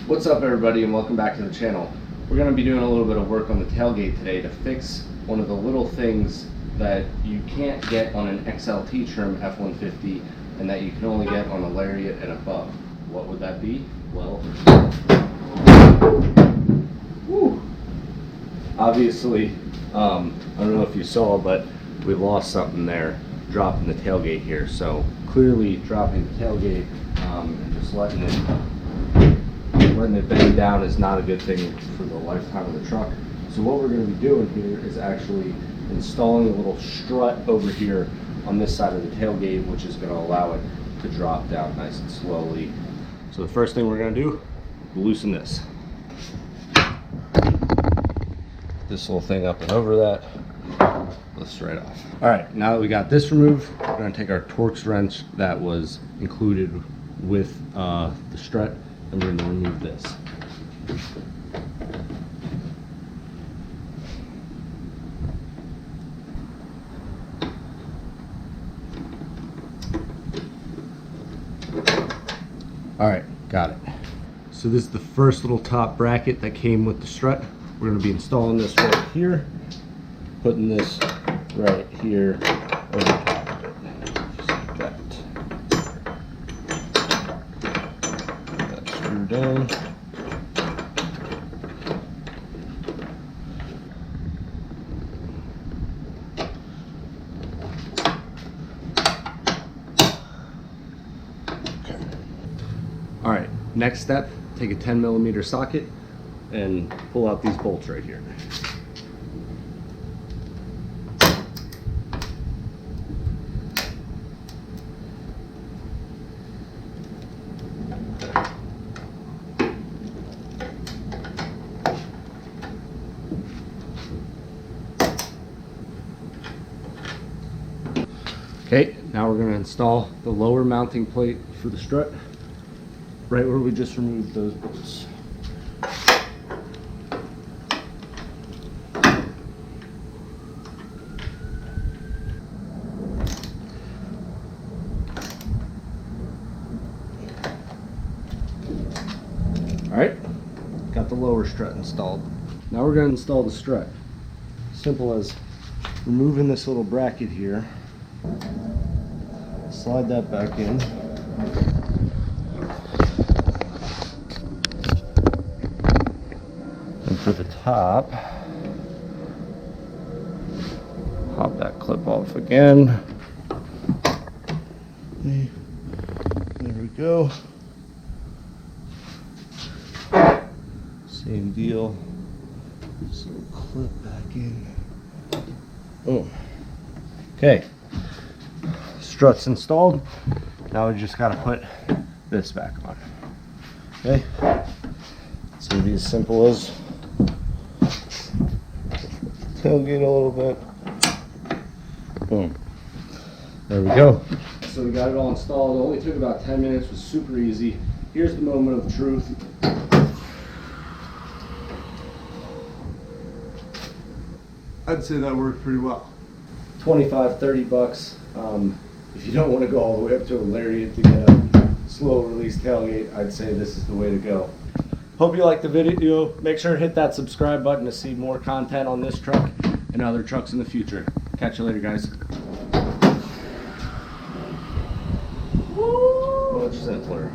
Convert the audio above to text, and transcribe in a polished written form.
What's up everybody, and welcome back to the channel. We're going to be doing a little bit of work on the tailgate today to fix one of the little things that you can't get on an XLT trim F150 and that you can only get on a Lariat and above. What would that be? Well, obviously, I don't know if you saw, but we lost something there dropping the tailgate here. So clearly dropping the tailgate and just letting it bend down is not a good thing for the lifetime of the truck. So what we're going to be doing here is actually installing a little strut over here on this side of the tailgate, which is going to allow it to drop down nice and slowly. So the first thing we're going to do, loosen this little thing up and over that. Lift right off. All right, now that we got this removed, we're going to take our Torx wrench that was included with the strut, and we're going to remove this. All right, got it. So this is the first little top bracket that came with the strut. We're going to be installing this right here, putting this right here over top of it, just like that. That screw down. Okay. All right, next step, take a 10mm socket and pull out these bolts right here. Okay, now we're going to install the lower mounting plate for the strut right where we just removed those bolts. Alright, got the lower strut installed. Now we're going to install the strut. Simple as removing this little bracket here. Slide that back in. And for the top, pop that clip off again. There we go. Same deal. Just a little clip back in. Boom. Okay. Strut's installed. Now we just got to put this back on. Okay. It's going to be as simple as tailgate a little bit. Boom. There we go. So we got it all installed. It only took about 10 minutes. It was super easy. Here's the moment of truth. I'd say that worked pretty well. 25, 30 bucks. If you don't want to go all the way up to a Lariat to get a slow release tailgate, I'd say this is the way to go. Hope you liked the video. Make sure to hit that subscribe button to see more content on this truck and other trucks in the future. Catch you later, guys. Much simpler.